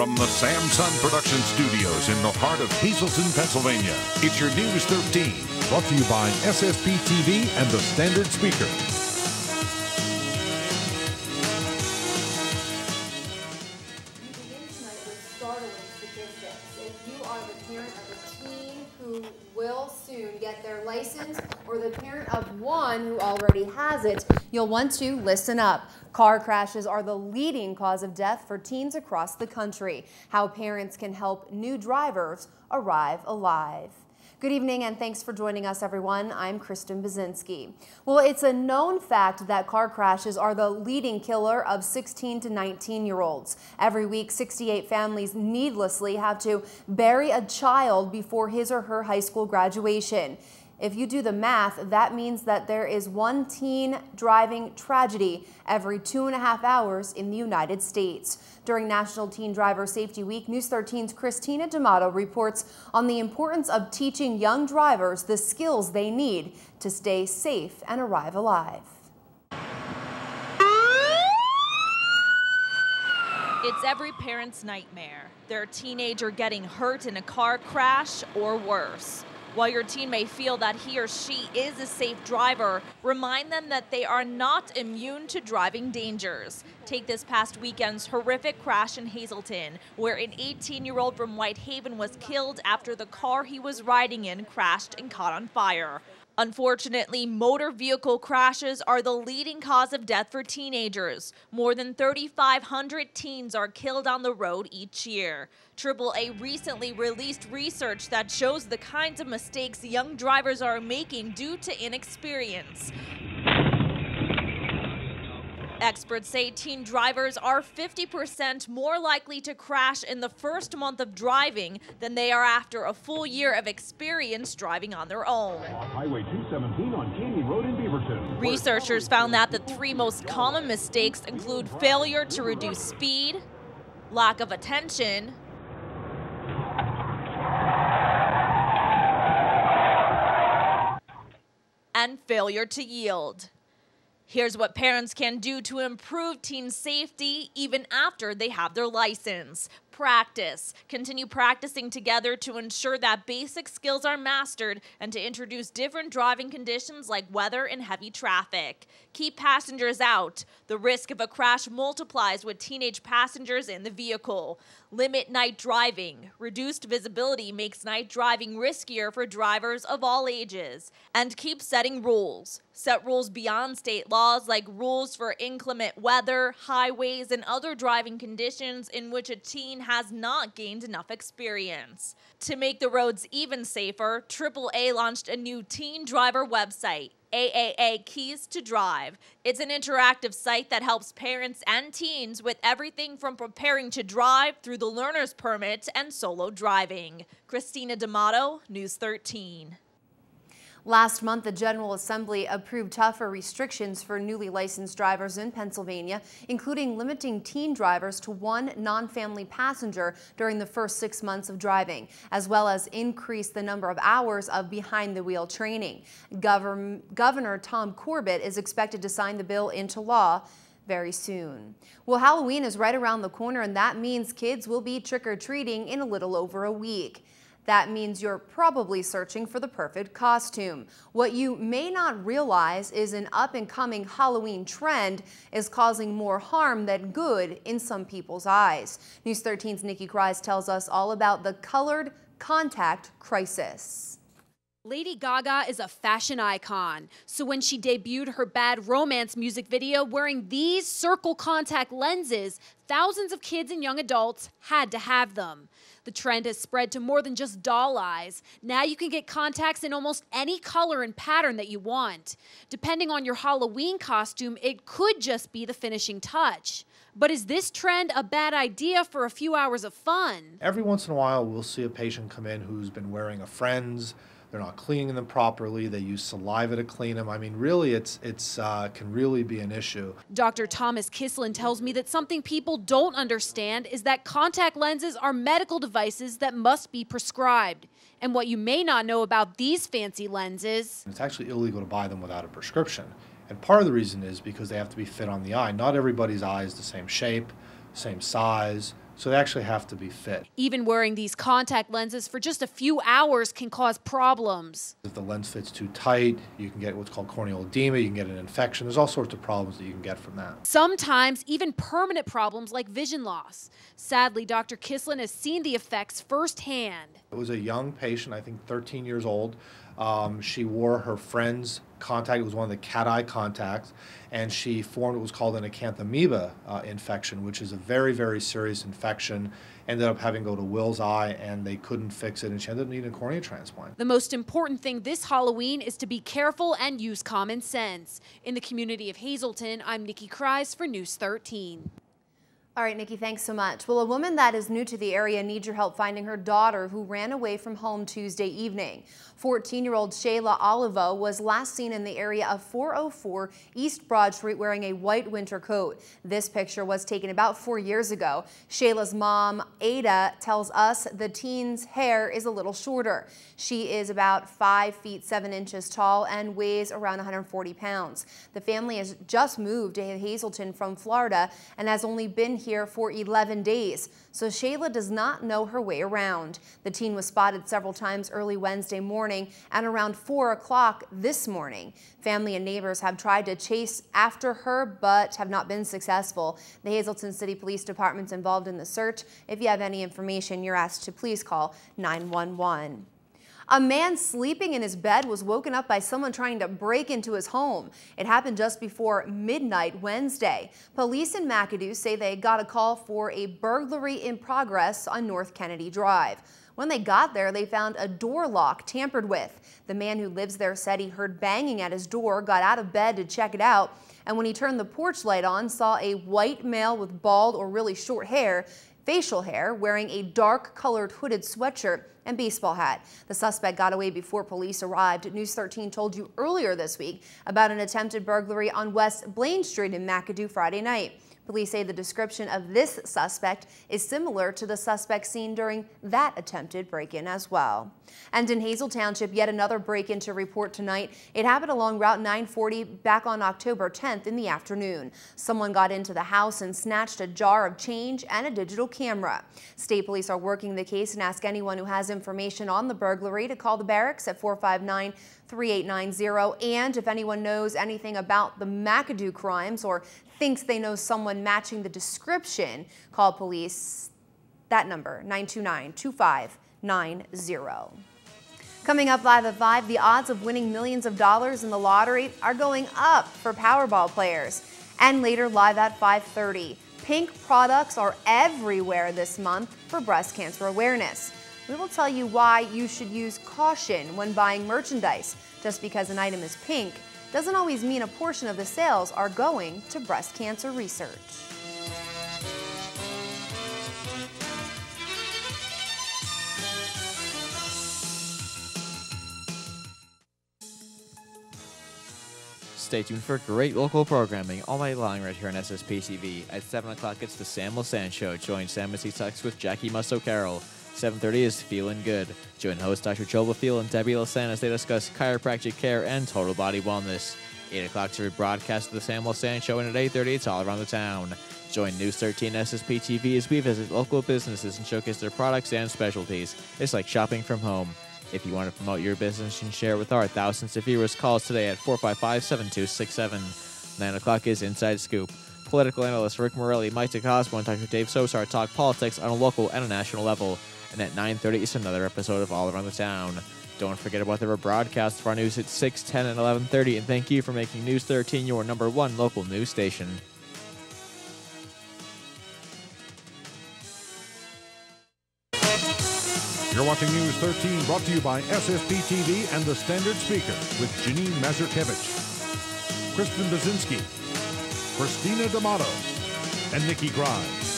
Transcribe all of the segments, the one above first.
From the Samson Production Studios in the heart of Hazleton, Pennsylvania, it's your News 13. Brought to you by SSP TV and the Standard Speaker. We begin tonight with startling statistics. If you are the parent of a teen who will soon get their license or the parent of one who already has it, you'll want to listen up. Car crashes are the leading cause of death for teens across the country. How parents can help new drivers arrive alive. Good evening and thanks for joining us, everyone. I'm Kristen Bazinski. Well, it's a known fact that car crashes are the leading killer of 16 to 19-year-olds. Every week, 68 families needlessly have to bury a child before his or her high school graduation. If you do the math, that means that there is one teen driving tragedy every 2.5 hours in the United States. During National Teen Driver Safety Week, News 13's Christina D'Amato reports on the importance of teaching young drivers the skills they need to stay safe and arrive alive. It's every parent's nightmare. Their teenager getting hurt in a car crash or worse. While your teen may feel that he or she is a safe driver, remind them that they are not immune to driving dangers. Take this past weekend's horrific crash in Hazleton, where an 18-year-old from Whitehaven was killed after the car he was riding in crashed and caught on fire. Unfortunately, motor vehicle crashes are the leading cause of death for teenagers. More than 3,500 teens are killed on the road each year. AAA recently released research that shows the kinds of mistakes young drivers are making due to inexperience. Experts say teen drivers are 50% more likely to crash in the first month of driving than they are after a full year of experience driving on their own. Highway 217 on Caney Road in Beaverton. Researchers found that the three most common mistakes include failure to reduce speed, lack of attention, and failure to yield. Here's what parents can do to improve teen safety even after they have their license. Practice. Continue practicing together to ensure that basic skills are mastered and to introduce different driving conditions like weather and heavy traffic. Keep passengers out. The risk of a crash multiplies with teenage passengers in the vehicle. Limit night driving. Reduced visibility makes night driving riskier for drivers of all ages. And keep setting rules. Set rules beyond state laws, like rules for inclement weather, highways, and other driving conditions in which a teen has not gained enough experience. To make the roads even safer, AAA launched a new teen driver website, AAA Keys to Drive. It's an interactive site that helps parents and teens with everything from preparing to drive through the learner's permit and solo driving. Christina D'Amato, News 13. Last month, the General Assembly approved tougher restrictions for newly licensed drivers in Pennsylvania, including limiting teen drivers to one non-family passenger during the first 6 months of driving, as well as increase the number of hours of behind-the-wheel training. Governor Tom Corbett is expected to sign the bill into law very soon. Well, Halloween is right around the corner, and that means kids will be trick-or-treating in a little over a week. That means you're probably searching for the perfect costume. What you may not realize is an up-and-coming Halloween trend is causing more harm than good in some people's eyes. News 13's Nikki Kreis tells us all about the colored contact crisis. Lady Gaga is a fashion icon, so when she debuted her Bad Romance music video wearing these circle contact lenses, thousands of kids and young adults had to have them. The trend has spread to more than just doll eyes. Now you can get contacts in almost any color and pattern that you want. Depending on your Halloween costume, it could just be the finishing touch. But is this trend a bad idea for a few hours of fun? Every once in a while, we'll see a patient come in who's been wearing a friend's. They're not cleaning them properly. They use saliva to clean them. I mean, really, it can really be an issue. Dr. Thomas Kislin tells me that something people don't understand is that contact lenses are medical devices that must be prescribed. And what you may not know about these fancy lenses, it's actually illegal to buy them without a prescription. And part of the reason is because they have to be fit on the eye. Not everybody's eye is the same shape, same size. So they actually have to be fit. Even wearing these contact lenses for just a few hours can cause problems. If the lens fits too tight, you can get what's called corneal edema, you can get an infection. There's all sorts of problems that you can get from that. Sometimes even permanent problems like vision loss. Sadly, Dr. Kislin has seen the effects firsthand. It was a young patient, I think 13 years old. She wore her friend's contact. It was one of the cat eye contacts, and she formed what was called an acanthamoeba infection, which is a very, very serious infection. Ended up having to go to Will's eye, and they couldn't fix it, and she ended up needing a cornea transplant. The most important thing this Halloween is to be careful and use common sense. In the community of Hazleton, I'm Nikki Kreis for News 13. All right, Nikki, thanks so much. Well, a woman that is new to the area needs your help finding her daughter who ran away from home Tuesday evening. 14-year-old Shayla Olivo was last seen in the area of 404 East Broad Street wearing a white winter coat. This picture was taken about 4 years ago. Shayla's mom, Ada, tells us the teen's hair is a little shorter. She is about 5 feet 7 inches tall and weighs around 140 pounds. The family has just moved to Hazleton from Florida and has only been here for 11 days, so Shayla does not know her way around. The teen was spotted several times early Wednesday morning and around 4 o'clock this morning. Family and neighbors have tried to chase after her but have not been successful. The Hazleton City Police Department's involved in the search. If you have any information, you're asked to please call 911. A man sleeping in his bed was woken up by someone trying to break into his home. It happened just before midnight Wednesday. Police in McAdoo say they got a call for a burglary in progress on North Kennedy Drive. When they got there, they found a door lock tampered with. The man who lives there said he heard banging at his door, got out of bed to check it out, and when he turned the porch light on, saw a white male with bald or really short hair, facial hair, wearing a dark colored hooded sweatshirt and baseball hat. The suspect got away before police arrived. News 13 told you earlier this week about an attempted burglary on West Blaine Street in McAdoo Friday night. Police say the description of this suspect is similar to the suspect seen during that attempted break-in as well. And in Hazel Township, yet another break-in to report tonight. It happened along Route 940 back on October 10th in the afternoon. Someone got into the house and snatched a jar of change and a digital camera. State police are working the case and ask anyone who has information on the burglary to call the barracks at 459-3890. And if anyone knows anything about the McAdoo crimes or thinks they know someone matching the description, call police. That number, 929-2590. Coming up live at 5, the odds of winning millions of dollars in the lottery are going up for Powerball players. And later live at 5:30, pink products are everywhere this month for breast cancer awareness. We will tell you why you should use caution when buying merchandise. Just because an item is pink doesn't always mean a portion of the sales are going to breast cancer research. Stay tuned for great local programming all night long right here on SSP TV. At 7 o'clock, it's the Sam Lasan Show. Join Sam as he talks with Jackie Musto-Carroll. 7:30 is Feeling Good. Join host Dr. Joe LaFeel and Debbie Lasan as they discuss chiropractic care and total body wellness. 8 o'clock to rebroadcast of the Sam Lasan Show, and at 8:30 it's all around the town. Join News 13 SSP TV as we visit local businesses and showcase their products and specialties. It's like shopping from home. If you want to promote your business and share with our thousands of viewers, call us today at 455-7267. 9 o'clock is Inside Scoop. Political analyst Rick Morelli, Mike DeCosmo, and Dr. Dave Sosar talk politics on a local and a national level. And at 9:30 is another episode of All Around the Town. Don't forget about the rebroadcast of our news at 6, 10, and 11:30. And thank you for making News 13 your #1 local news station. You're watching News 13, brought to you by SSP TV and the Standard Speaker with Janine Mazurkevich, Kristen Baczynski, Christina D'Amato, and Nikki Grimes.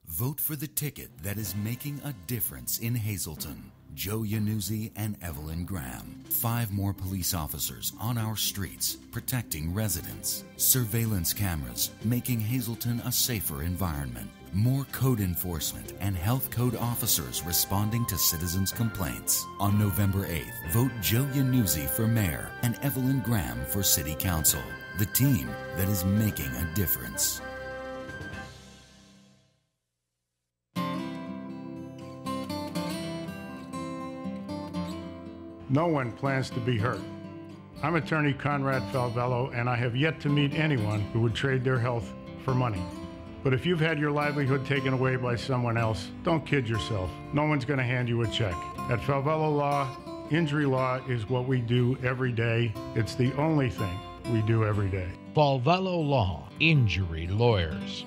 Vote for the ticket that is making a difference in Hazleton. Joe Yanuzzi and Evelyn Graham. 5 more police officers on our streets, protecting residents. Surveillance cameras, making Hazleton a safer environment. More code enforcement and health code officers responding to citizens' complaints. On November 8th, vote Joe Yanuzzi for mayor and Evelyn Graham for city council. The team that is making a difference. No one plans to be hurt. I'm attorney Conrad Falvello, and I have yet to meet anyone who would trade their health for money. But if you've had your livelihood taken away by someone else, don't kid yourself. No one's going to hand you a check. At Falvello Law, injury law is what we do every day. It's the only thing we do every day. Falvello Law, injury lawyers.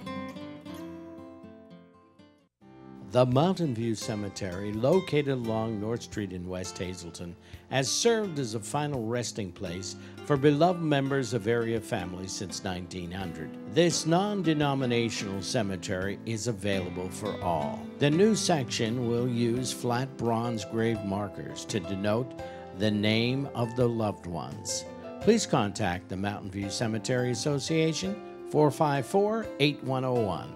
The Mountain View Cemetery, located along North Street in West Hazleton, has served as a final resting place for beloved members of area families since 1900. This non-denominational cemetery is available for all. The new section will use flat bronze grave markers to denote the name of the loved ones. Please contact the Mountain View Cemetery Association, 454-8101.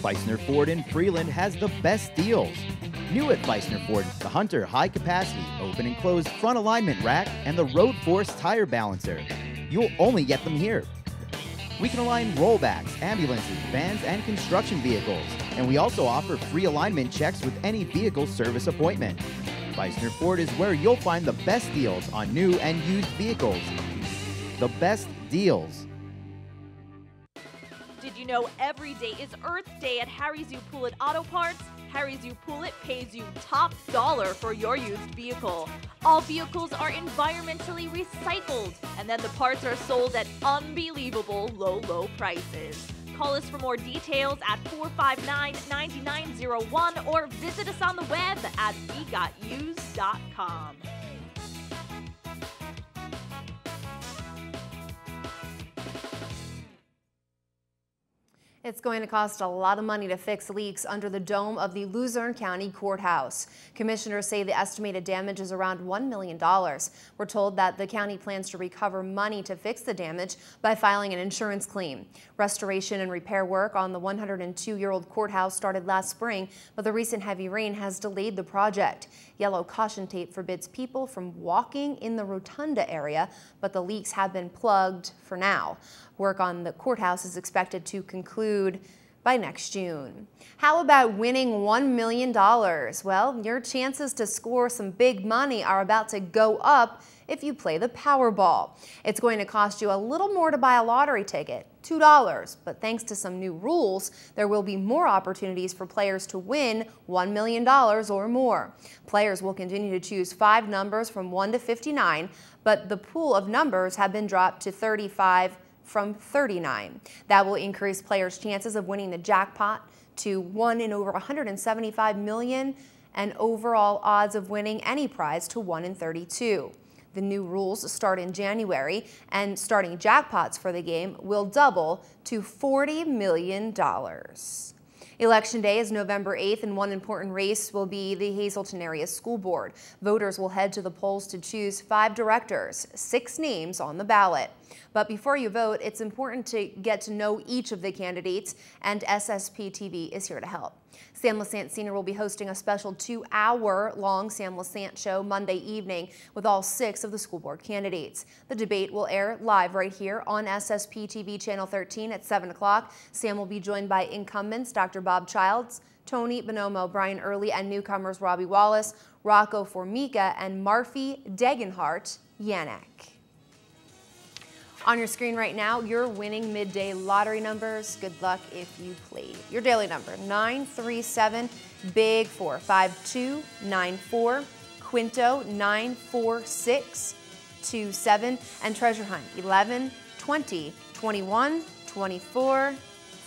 Feisner Ford in Freeland has the best deals. New at Feisner Ford, the Hunter High Capacity Open and Closed Front Alignment Rack and the Road Force Tire Balancer. You'll only get them here. We can align rollbacks, ambulances, vans, and construction vehicles. And we also offer free alignment checks with any vehicle service appointment. Feisner Ford is where you'll find the best deals on new and used vehicles. The best deals. Did you know every day is Earth Day at Harry's U Poulet Auto Parts? Harry's U Poulet pays you top dollar for your used vehicle. All vehicles are environmentally recycled, and then the parts are sold at unbelievable low prices. Call us for more details at 459-9901 or visit us on the web at wegotused.com. It's going to cost a lot of money to fix leaks under the dome of the Luzerne County Courthouse. Commissioners say the estimated damage is around $1 million. We're told that the county plans to recover money to fix the damage by filing an insurance claim. Restoration and repair work on the 102-year-old courthouse started last spring, but the recent heavy rain has delayed the project. Yellow caution tape forbids people from walking in the rotunda area, but the leaks have been plugged for now. Work on the courthouse is expected to conclude by next June. How about winning $1 million? Well, your chances to score some big money are about to go up if you play the Powerball. It's going to cost you a little more to buy a lottery ticket, $2, but thanks to some new rules, there will be more opportunities for players to win $1 million or more. Players will continue to choose 5 numbers from 1 to 59, but the pool of numbers have been dropped to 35 from 39. That will increase players' chances of winning the jackpot to 1 in over 175 million and overall odds of winning any prize to 1 in 32. The new rules start in January, and starting jackpots for the game will double to $40 million. Election Day is November 8th, and one important race will be the Hazleton Area School Board. Voters will head to the polls to choose 5 directors, 6 names on the ballot. But before you vote, it's important to get to know each of the candidates, and SSP TV is here to help. Sam Lassant Sr. will be hosting a special 2-hour-long Sam Lassant show Monday evening with all 6 of the school board candidates. The debate will air live right here on SSP TV Channel 13 at 7 o'clock. Sam will be joined by incumbents Dr. Bob Childs, Tony Bonomo, Brian Early, and newcomers Robbie Wallace, Rocco Formica, and Marfi Degenhart Yanek. On your screen right now, your winning midday lottery numbers. Good luck if you played. Your daily number, 937, Big 45294, Quinto 94627, and Treasure Hunt 11, 20, 21, 24,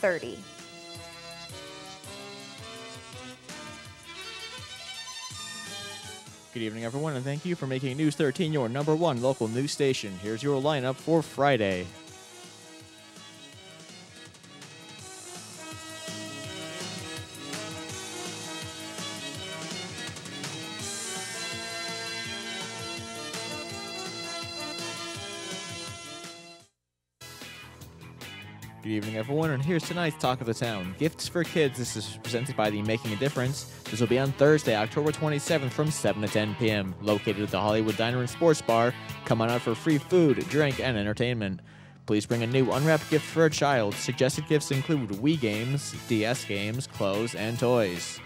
30. Good evening, everyone, and thank you for making News 13 your #1 local news station. Here's your lineup for Friday. Good evening, everyone, and here's tonight's Talk of the Town. Gifts for Kids. This is presented by the Making a Difference. This will be on Thursday, October 27th from 7 to 10 p.m. Located at the Hollywood Diner and Sports Bar. Come on out for free food, drink, and entertainment. Please bring a new unwrapped gift for a child. Suggested gifts include Wii games, DS games, clothes, and toys.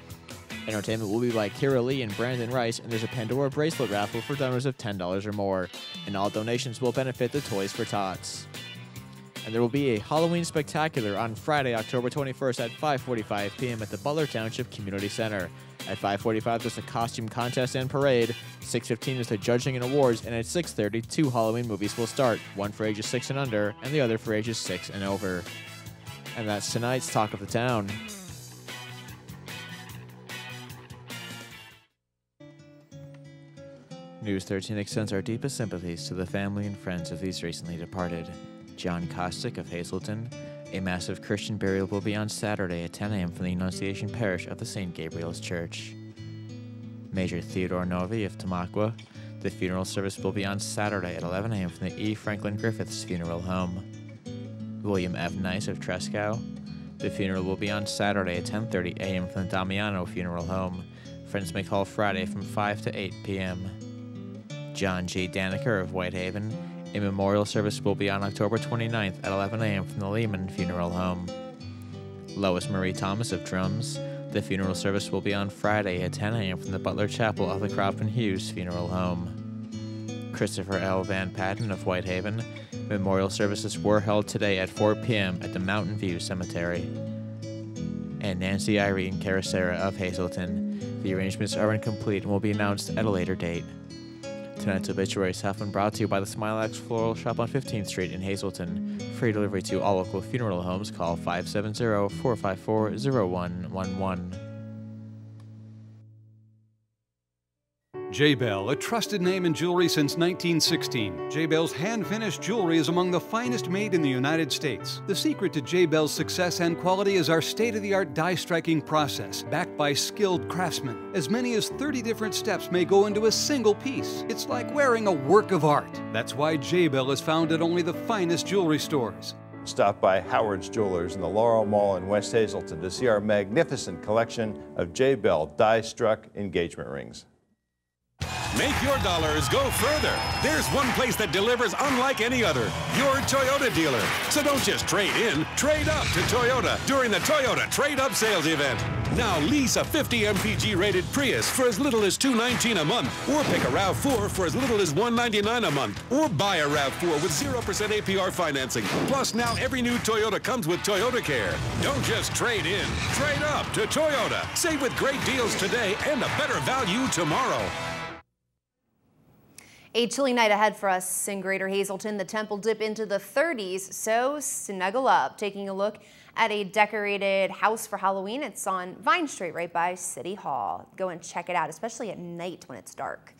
Entertainment will be by Kira Lee and Brandon Rice, and there's a Pandora bracelet raffle for donors of $10 or more. And all donations will benefit the Toys for Tots. And there will be a Halloween spectacular on Friday, October 21st at 5:45 p.m. at the Butler Township Community Center. At 5:45, there's a costume contest and parade. 6:15 is the judging and awards, and at 6:30, 2 Halloween movies will start, one for ages 6 and under, and the other for ages 6 and over. And that's tonight's Talk of the Town. News 13 extends our deepest sympathies to the family and friends of these recently departed. John Kostick of Hazleton. A massive Christian burial will be on Saturday at 10 a.m. from the Annunciation Parish of the St. Gabriel's Church. Major Theodore Novi of Tamaqua. The funeral service will be on Saturday at 11 a.m. from the E. Franklin Griffiths Funeral Home. William F. Nice of Trescow. The funeral will be on Saturday at 10:30 a.m. from the Damiano Funeral Home. Friends may call Friday from 5 to 8 p.m. John G. Daniker of Whitehaven. A memorial service will be on October 29th at 11 a.m. from the Lehman Funeral Home. Lois Marie Thomas of Drums. The funeral service will be on Friday at 10 a.m. from the Butler Chapel of the Crofton Hughes Funeral Home. Christopher L. Van Patten of Whitehaven. Memorial services were held today at 4 p.m. at the Mountain View Cemetery. And Nancy Irene Caracera of Hazleton. The arrangements are incomplete and will be announced at a later date. Tonight's obituaries have been brought to you by the Smilax Floral Shop on 15th Street in Hazleton. Free delivery to all local funeral homes. Call 570-454-0111. J-Bell, a trusted name in jewelry since 1916. J-Bell's hand-finished jewelry is among the finest made in the United States. The secret to J-Bell's success and quality is our state-of-the-art die-striking process, backed by skilled craftsmen. As many as 30 different steps may go into a single piece. It's like wearing a work of art. That's why J-Bell is found at only the finest jewelry stores. Stop by Howard's Jewelers in the Laurel Mall in West Hazleton to see our magnificent collection of J-Bell die-struck engagement rings. Make your dollars go further. There's one place that delivers unlike any other, your Toyota dealer. So don't just trade in, trade up to Toyota during the Toyota Trade Up Sales event. Now lease a 50 MPG rated Prius for as little as $219 a month, or pick a RAV4 for as little as $199 a month, or buy a RAV4 with 0% APR financing. Plus now every new Toyota comes with Toyota Care. Don't just trade in, trade up to Toyota. Save with great deals today and a better value tomorrow. A chilly night ahead for us in Greater Hazleton. The temp will dip into the 30s, so snuggle up. Taking a look at a decorated house for Halloween. It's on Vine Street right by City Hall. Go and check it out, especially at night when it's dark.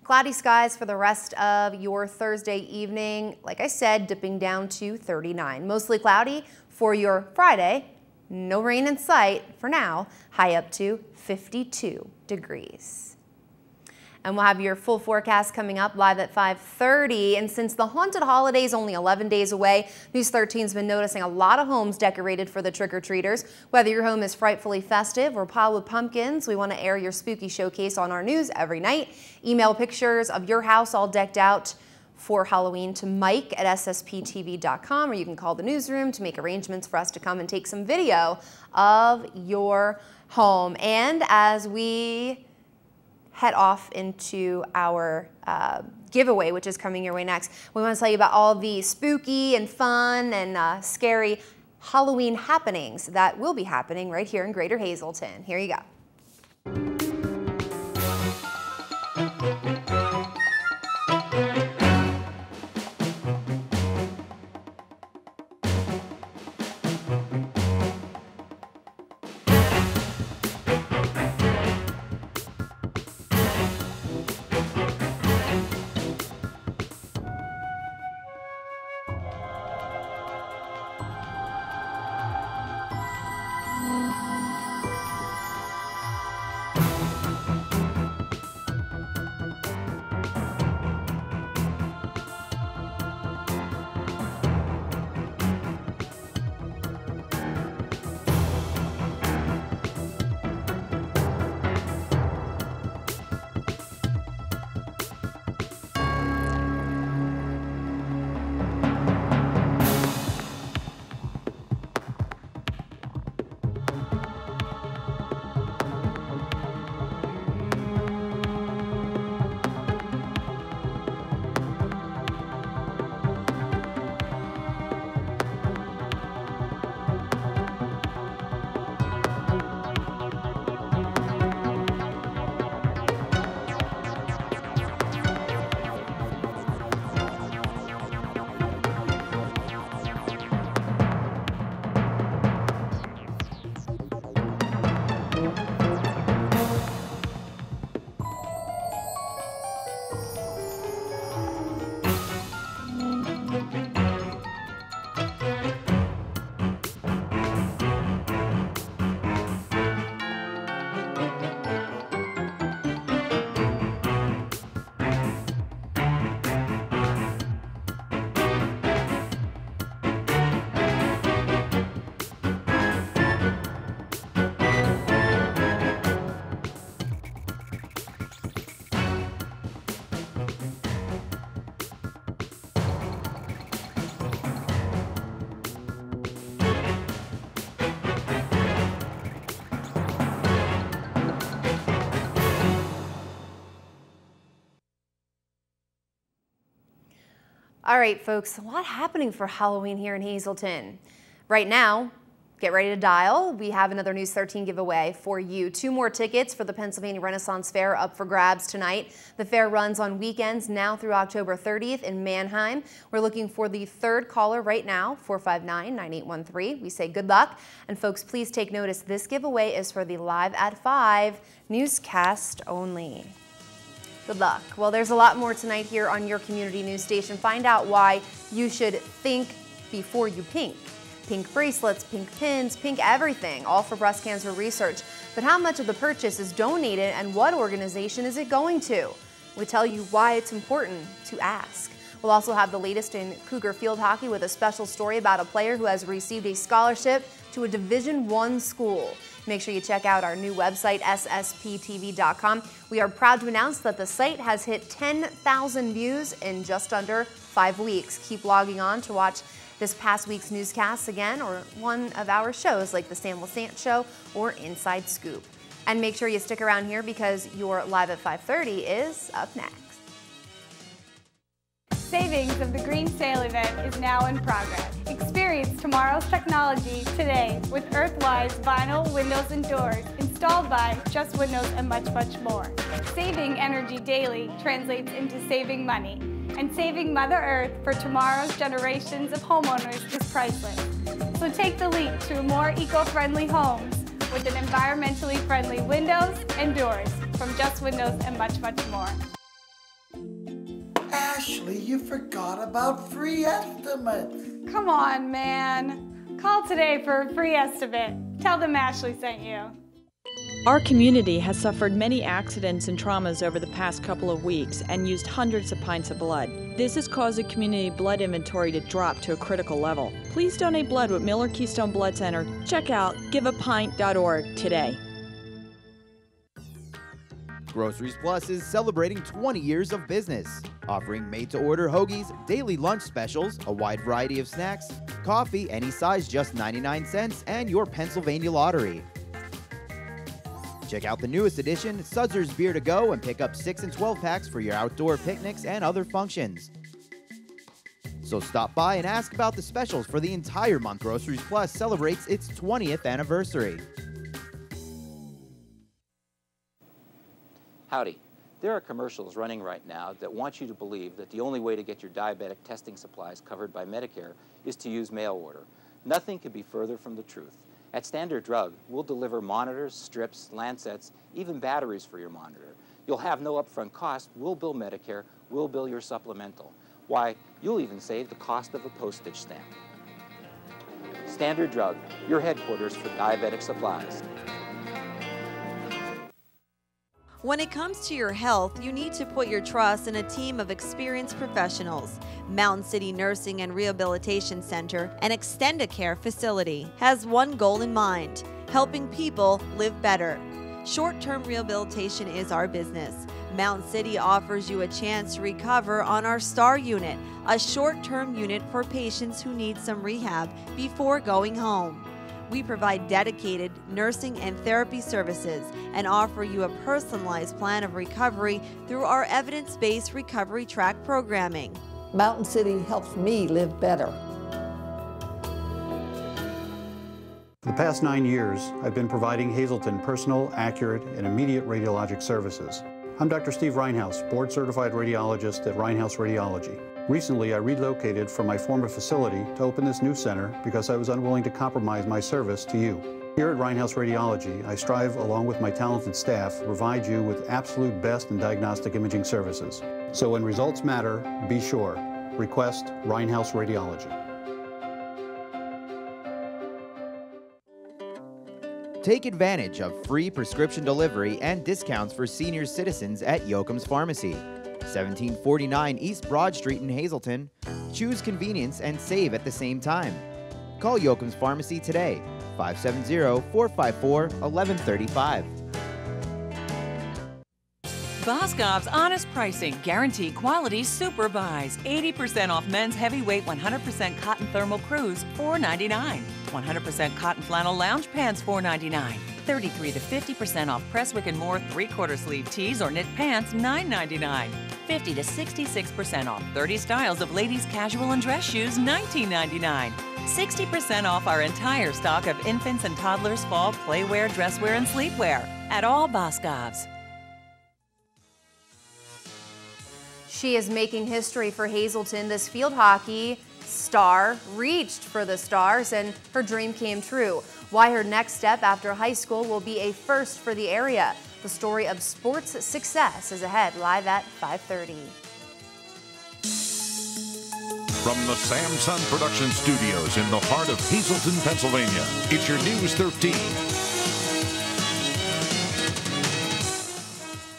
Cloudy skies for the rest of your Thursday evening. Like I said, dipping down to 39. Mostly cloudy for your Friday. No rain in sight for now. High up to 52 degrees. And we'll have your full forecast coming up live at 5:30. And since the haunted holiday is only 11 days away, News 13's been noticing a lot of homes decorated for the trick-or-treaters. Whether your home is frightfully festive or piled with pumpkins, we want to air your spooky showcase on our news every night. Email pictures of your house all decked out for Halloween to Mike at ssptv.com, or you can call the newsroom to make arrangements for us to come and take some video of your home. And as we head off into our giveaway, which is coming your way next, we want to tell you about all the spooky and fun and scary Halloween happenings that will be happening right here in Greater Hazleton. Here you go. All right, folks, a lot happening for Halloween here in Hazleton. Right now, get ready to dial. We have another News 13 giveaway for you. 2 more tickets for the Pennsylvania Renaissance Fair up for grabs tonight. The fair runs on weekends now through October 30th in Mannheim. We're looking for the 3rd caller right now, 459-9813. We say good luck. And folks, please take notice, this giveaway is for the Live at 5 newscast only. Good luck. Well, there's a lot more tonight here on your community news station. Find out why you should think before you pink. Pink bracelets, pink pins, pink everything, all for breast cancer research. But how much of the purchase is donated and what organization is it going to? We tell you why it's important to ask. We'll also have the latest in Cougar field hockey with a special story about a player who has received a scholarship to a Division I school. Make sure you check out our new website, ssptv.com. We are proud to announce that the site has hit 10,000 views in just under 5 weeks. Keep logging on to watch this past week's newscasts again, or one of our shows like the Sam LaSant Show or Inside Scoop. And make sure you stick around here because your Live at 5:30 is up next. Savings of the Green Sale event is now in progress. Experience tomorrow's technology today with Earthwise vinyl windows and doors installed by Just Windows and much, much more. Saving energy daily translates into saving money. And saving Mother Earth for tomorrow's generations of homeowners is priceless. So take the leap to more eco-friendly homes with an environmentally friendly windows and doors from Just Windows and much, much more. Ashley, you forgot about free estimates. Come on, man. Call today for a free estimate. Tell them Ashley sent you. Our community has suffered many accidents and traumas over the past couple of weeks and used hundreds of pints of blood. This has caused the community blood inventory to drop to a critical level. Please donate blood with Miller Keystone Blood Center. Check out giveapint.org today. Groceries Plus is celebrating 20 years of business, offering made-to-order hoagies, daily lunch specials, a wide variety of snacks, coffee any size just 99 cents, and your Pennsylvania lottery. Check out the newest edition, Sudzer's Beer to Go, and pick up 6 and 12 packs for your outdoor picnics and other functions. So stop by and ask about the specials for the entire month. Groceries Plus celebrates its 20th anniversary. Howdy. There are commercials running right now that want you to believe that the only way to get your diabetic testing supplies covered by Medicare is to use mail order. Nothing could be further from the truth. At Standard Drug, we'll deliver monitors, strips, lancets, even batteries for your monitor. You'll have no upfront cost. We'll bill Medicare. We'll bill your supplemental. Why, you'll even save the cost of a postage stamp. Standard Drug, your headquarters for diabetic supplies. When it comes to your health, you need to put your trust in a team of experienced professionals. Mountain City Nursing and Rehabilitation Center, an Extendicare facility, has one goal in mind: helping people live better. Short-term rehabilitation is our business. Mountain City offers you a chance to recover on our STAR unit, a short-term unit for patients who need some rehab before going home. We provide dedicated nursing and therapy services and offer you a personalized plan of recovery through our evidence-based recovery track programming. Mountain City helps me live better. For the past 9 years, I've been providing Hazleton personal, accurate, and immediate radiologic services. I'm Dr. Steve Reinhaus, board-certified radiologist at Reinhaus Radiology. Recently, I relocated from my former facility to open this new center because I was unwilling to compromise my service to you. Here at Reinhaus Radiology, I strive, along with my talented staff, to provide you with absolute best in diagnostic imaging services. So when results matter, be sure. Request Reinhaus Radiology. Take advantage of free prescription delivery and discounts for senior citizens at Yoakum's Pharmacy, 1749 East Broad Street in Hazleton. Choose convenience and save at the same time. Call Yoakum's Pharmacy today, 570-454-1135. Boscov's honest pricing, guaranteed quality superbuys. 80% off men's heavyweight 100% cotton thermal crews, $4.99. 100% cotton flannel lounge pants, $4.99. 33 to 50% off Presswick and More 3/4 sleeve tees or knit pants, $9.99. 50 to 66% off 30 styles of ladies' casual and dress shoes, $19.99. 60% off our entire stock of infants and toddlers' fall playwear, dresswear, and sleepwear at all Boscovs. She is making history for Hazleton. This field hockey star reached for the stars and her dream came true. Why her next step after high school will be a first for the area. The story of sports success is ahead, live at 5:30. From the Samson Production Studios in the heart of Hazleton, Pennsylvania, it's your News 13.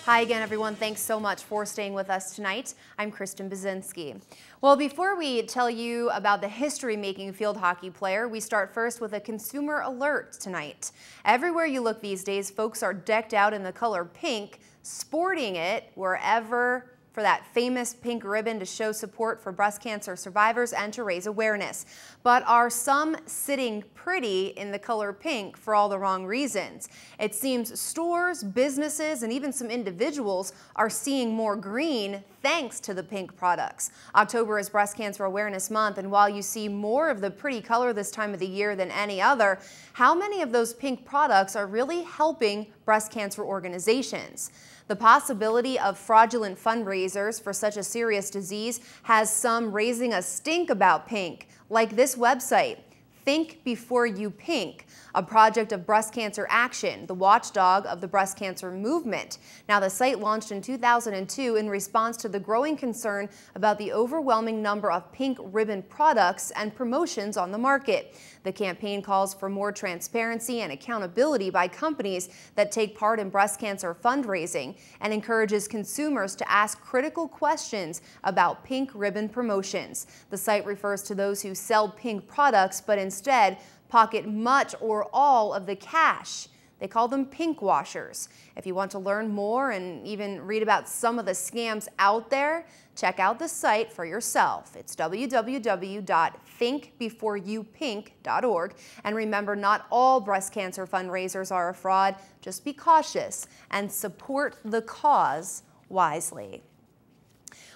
Hi again, everyone. Thanks so much for staying with us tonight. I'm Kristen Bazinski. Well, before we tell you about the history-making field hockey player, we start first with a consumer alert tonight. Everywhere you look these days, folks are decked out in the color pink, sporting it wherever for that famous pink ribbon to show support for breast cancer survivors and to raise awareness. But are some sitting pretty in the color pink for all the wrong reasons? It seems stores, businesses, and even some individuals are seeing more green thanks to the pink products. October is Breast Cancer Awareness Month, and while you see more of the pretty color this time of the year than any other, how many of those pink products are really helping breast cancer organizations? The possibility of fraudulent fundraisers for such a serious disease has some raising a stink about pink, like this website, Think Before You Pink, a project of Breast Cancer Action, the watchdog of the breast cancer movement. Now, the site launched in 2002 in response to the growing concern about the overwhelming number of pink ribbon products and promotions on the market. The campaign calls for more transparency and accountability by companies that take part in breast cancer fundraising and encourages consumers to ask critical questions about pink ribbon promotions. The site refers to those who sell pink products but instead pocket much or all of the cash. They call them pink washers. If you want to learn more and even read about some of the scams out there, check out the site for yourself. It's www.thinkbeforeyoupink.org. And remember, not all breast cancer fundraisers are a fraud. Just be cautious and support the cause wisely.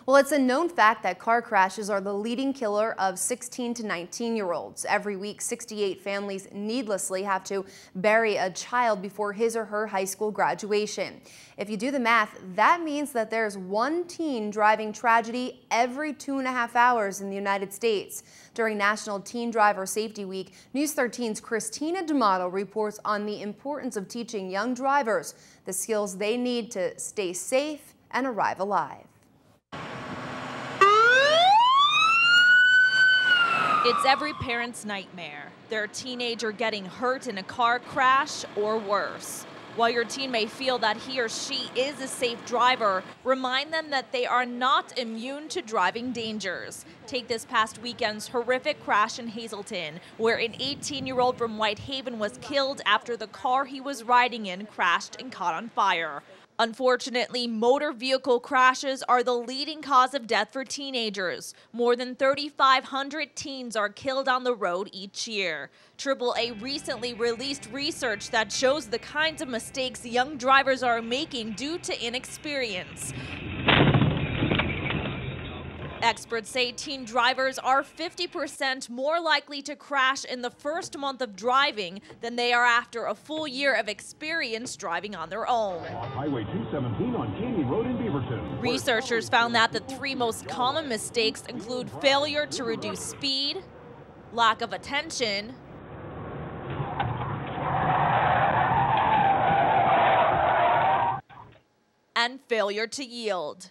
Well, it's a known fact that car crashes are the leading killer of 16 to 19-year-olds. Every week, 68 families needlessly have to bury a child before his or her high school graduation. If you do the math, that means that there's one teen driving tragedy every 2.5 hours in the United States. During National Teen Driver Safety Week, News 13's Christina D'Amato reports on the importance of teaching young drivers the skills they need to stay safe and arrive alive. It's every parent's nightmare, their teenager getting hurt in a car crash or worse. While your teen may feel that he or she is a safe driver, remind them that they are not immune to driving dangers. Take this past weekend's horrific crash in Hazleton, where an 18-year-old from Whitehaven was killed after the car he was riding in crashed and caught on fire. Unfortunately, motor vehicle crashes are the leading cause of death for teenagers. More than 3,500 teens are killed on the road each year. AAA recently released research that shows the kinds of mistakes young drivers are making due to inexperience. Experts say teen drivers are 50% more likely to crash in the first month of driving than they are after a full year of experience driving on their own. Highway 217 on Caney Road in Beaverton. Researchers found that the 3 most common mistakes include failure to reduce speed, lack of attention, and failure to yield.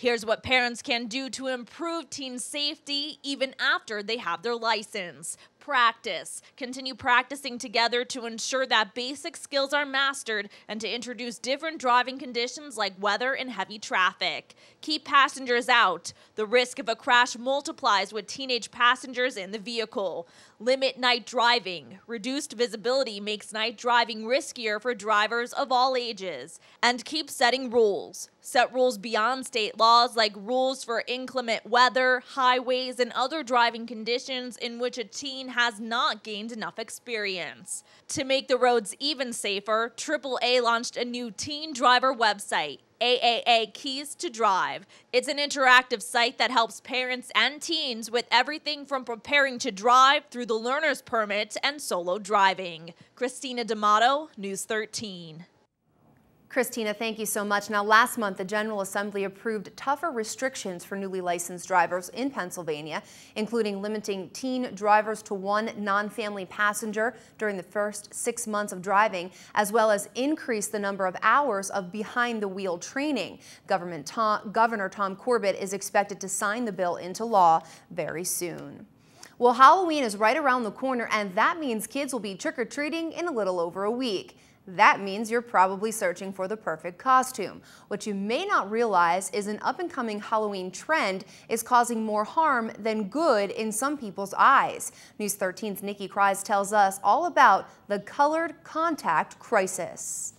Here's what parents can do to improve teen safety even after they have their license. Practice. Continue practicing together to ensure that basic skills are mastered and to introduce different driving conditions like weather and heavy traffic. Keep passengers out. The risk of a crash multiplies with teenage passengers in the vehicle. Limit night driving. Reduced visibility makes night driving riskier for drivers of all ages. And keep setting rules. Set rules beyond state laws, like rules for inclement weather, highways, and other driving conditions in which a teen has not gained enough experience. To make the roads even safer, AAA launched a new teen driver website, AAA Keys to Drive. It's an interactive site that helps parents and teens with everything from preparing to drive through the learner's permit and solo driving. Christina D'Amato, News 13. Christina, thank you so much. Now, last month, the General Assembly approved tougher restrictions for newly licensed drivers in Pennsylvania, including limiting teen drivers to one non-family passenger during the first 6 months of driving, as well as increase the number of hours of behind-the-wheel training. Governor Tom Corbett is expected to sign the bill into law very soon. Well, Halloween is right around the corner, and that means kids will be trick-or-treating in a little over a week. That means you're probably searching for the perfect costume. What you may not realize is an up-and-coming Halloween trend is causing more harm than good in some people's eyes. News 13's Nikki Krise tells us all about the colored contact crisis.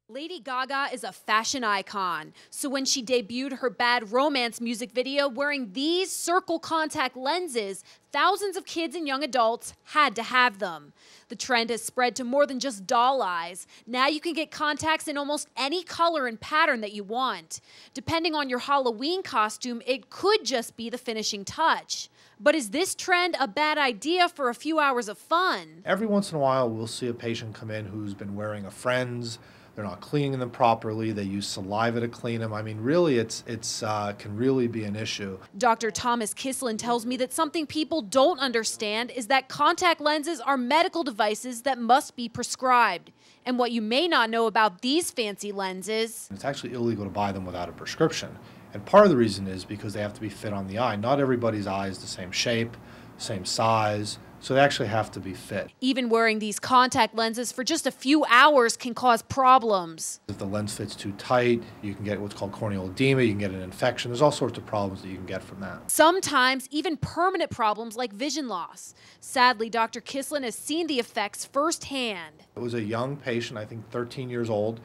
Lady Gaga is a fashion icon, so when she debuted her Bad Romance music video wearing these circle contact lenses, thousands of kids and young adults had to have them. The trend has spread to more than just doll eyes. Now you can get contacts in almost any color and pattern that you want. Depending on your Halloween costume, it could just be the finishing touch. But is this trend a bad idea for a few hours of fun? Every once in a while, we'll see a patient come in who's been wearing a friend's. They're not cleaning them properly. They use saliva to clean them. I mean, really, it can really be an issue. Dr. Thomas Kislin tells me that something people don't understand is that contact lenses are medical devices that must be prescribed. And what you may not know about these fancy lenses, it's actually illegal to buy them without a prescription. And part of the reason is because they have to be fit on the eye. Not everybody's eye is the same shape, same size. So they actually have to be fit. Even wearing these contact lenses for just a few hours can cause problems. If the lens fits too tight, you can get what's called corneal edema, you can get an infection. There's all sorts of problems that you can get from that. Sometimes even permanent problems like vision loss. Sadly, Dr. Kislin has seen the effects firsthand. It was a young patient, I think 13 years old.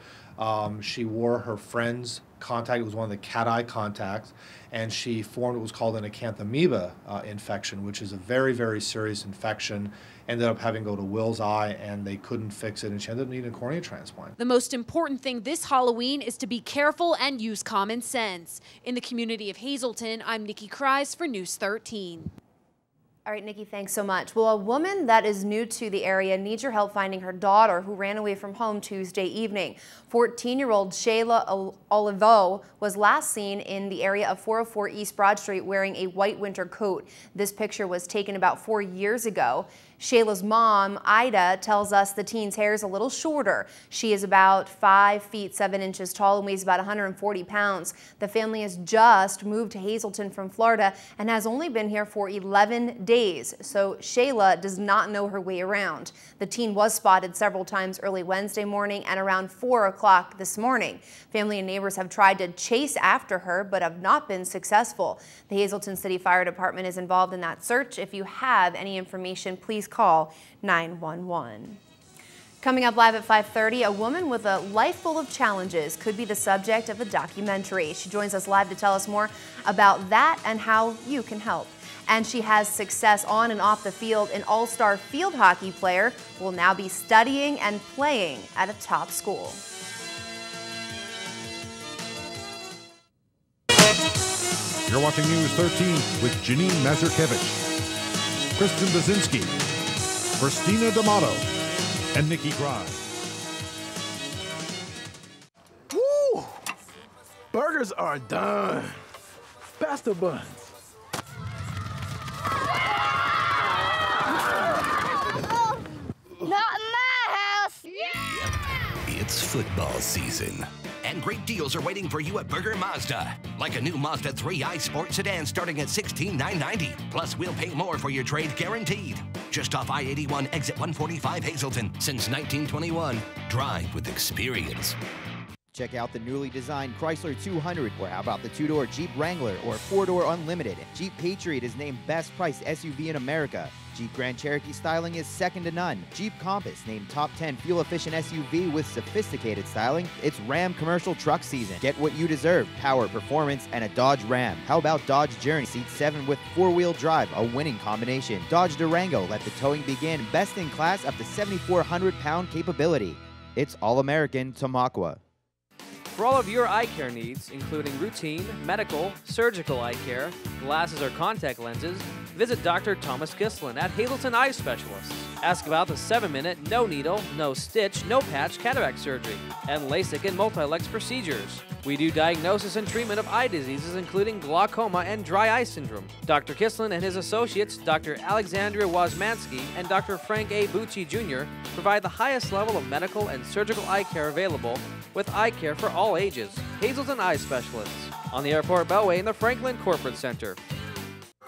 She wore her friend's contact. It was one of the cat eye contacts, and she formed what was called an acanthamoeba infection, which is a very, very serious infection. Ended up having to go to Will's eye, and they couldn't fix it, and she ended up needing a cornea transplant. The most important thing this Halloween is to be careful and use common sense. In the community of Hazleton, I'm Nikki Krise for News 13. All right, Nikki, thanks so much. Well, a woman that is new to the area needs your help finding her daughter who ran away from home Tuesday evening. 14-year-old Shayla Olivo was last seen in the area of 404 East Broad Street wearing a white winter coat. This picture was taken about 4 years ago. Shayla's mom, Ida, tells us the teen's hair is a little shorter. She is about 5 feet 7 inches tall and weighs about 140 pounds. The family has just moved to Hazleton from Florida and has only been here for 11 days, so Shayla does not know her way around. The teen was spotted several times early Wednesday morning and around 4 o'clock this morning. Family and neighbors have tried to chase after her but have not been successful. The Hazleton City Fire Department is involved in that search. If you have any information, please call 911. Coming up live at 5:30, a woman with a life full of challenges could be the subject of a documentary. She joins us live to tell us more about that and how you can help. And she has success on and off the field. An all-star field hockey player will now be studying and playing at a top school. You're watching News 13 with Janine Mazurkevich, Kristen Bazinski, Christina D'Amato, and Nikki Krise. Woo! Burgers are done. Pass the buns. Not in my house! It's football season, and great deals are waiting for you at Burger Mazda. Like a new Mazda 3i Sport sedan starting at $16,990. Plus, we'll pay more for your trade guaranteed. just off I-81, exit 145 Hazleton. Since 1921, drive with experience. Check out the newly designed Chrysler 200, or how about the two-door Jeep Wrangler or four-door Unlimited. Jeep Patriot is named best priced SUV in America. Jeep Grand Cherokee styling is second to none. Jeep Compass named top 10 fuel-efficient SUV with sophisticated styling. It's Ram commercial truck season. Get what you deserve: power, performance, and a Dodge Ram. How about Dodge Journey? Seat 7 with four-wheel drive, a winning combination. Dodge Durango, let the towing begin. Best in class, up to 7,400-pound capability. It's all-American Tamaqua. For all of your eye care needs, including routine, medical, surgical eye care, glasses or contact lenses, visit Dr. Thomas Gislin at Hazleton Eye Specialists. Ask about the 7-minute, no needle, no stitch, no patch cataract surgery, and LASIK and multi-lex procedures. We do diagnosis and treatment of eye diseases, including glaucoma and dry eye syndrome. Dr. Kislin and his associates, Dr. Alexandria Wozmansky and Dr. Frank A. Bucci Jr., provide the highest level of medical and surgical eye care available, with eye care for all ages. Hazleton Eye Specialists, on the Airport Beltway in the Franklin Corporate Center.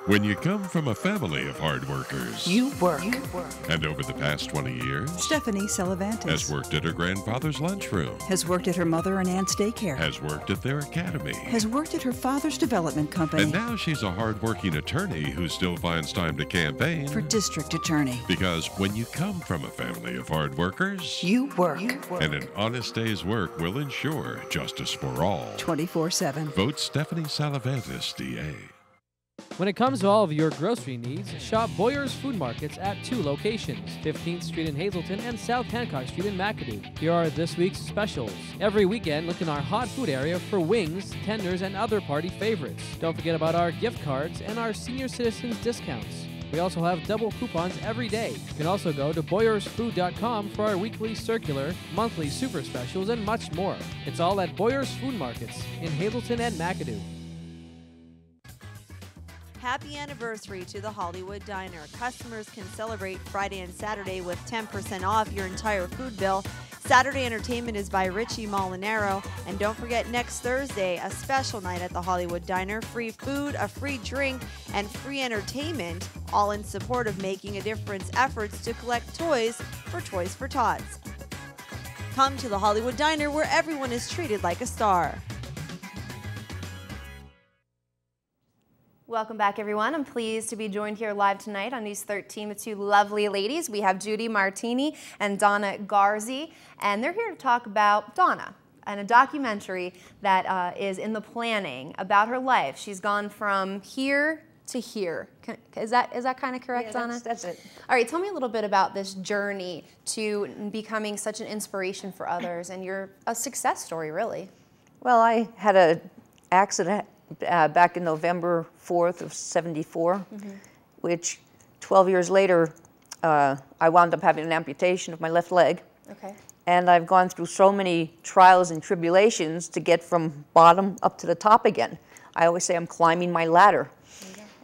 When you come from a family of hard workers. You work. And over the past 20 years, Stephanie Salavantis has worked at her grandfather's lunchroom. Has worked at her mother and aunt's daycare. Has worked at their academy. Has worked at her father's development company. And now she's a hard-working attorney who still finds time to campaign. For district attorney. Because when you come from a family of hard workers. You work. And an honest day's work will ensure justice for all. 24/7. Vote Stephanie Salavantis, DA. When it comes to all of your grocery needs, shop Boyer's Food Markets at 2 locations, 15th Street in Hazleton and South Hancock Street in McAdoo. Here are this week's specials. Every weekend, look in our hot food area for wings, tenders, and other party favorites. Don't forget about our gift cards and our senior citizens discounts. We also have double coupons every day. You can also go to BoyersFood.com for our weekly circular, monthly super specials, and much more. It's all at Boyer's Food Markets in Hazleton and McAdoo. Happy anniversary to the Hollywood Diner. Customers can celebrate Friday and Saturday with 10% off your entire food bill. Saturday entertainment is by Richie Molinaro. And don't forget, next Thursday, a special night at the Hollywood Diner. Free food, a free drink, and free entertainment, all in support of Making a Difference efforts to collect toys for Toys for Tots. Come to the Hollywood Diner, where everyone is treated like a star. Welcome back, everyone. I'm pleased to be joined here live tonight on News 13 with two lovely ladies. We have Judy Martini and Donna Garzi, and they're here to talk about Donna and a documentary that is in the planning about her life. She's gone from here to here. Is that kind of correct, Donna? That's it. All right, tell me a little bit about this journey to becoming such an inspiration for others, and you're a success story, really. Well, I had an accident back in November 4th of '74, which 12 years later, I wound up having an amputation of my left leg. Okay. And I've gone through so many trials and tribulations to get from bottom up to the top again. I always say I'm climbing my ladder.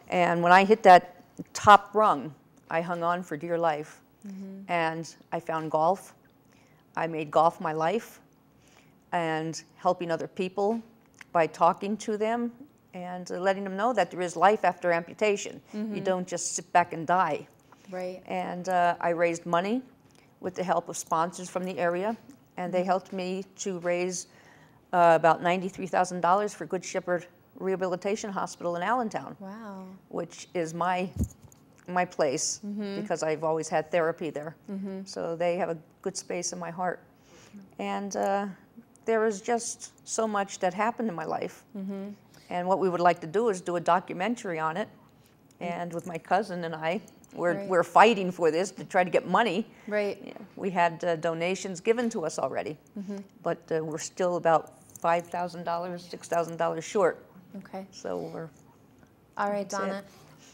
And when I hit that top rung, I hung on for dear life. And I found golf. I made golf my life, and helping other people by talking to them and letting them know that there is life after amputation. You don't just sit back and die. Right. And I raised money with the help of sponsors from the area, and they helped me to raise about $93,000 for Good Shepherd Rehabilitation Hospital in Allentown. Wow. Which is my place, because I've always had therapy there. So they have a good space in my heart. And there is just so much that happened in my life. And what we would like to do is do a documentary on it. And with my cousin and I, we're fighting for this to try to get money. Right. Yeah, we had donations given to us already, but we're still about $5,000, $6,000 short. Okay. So we're. All right, that's Donna. it.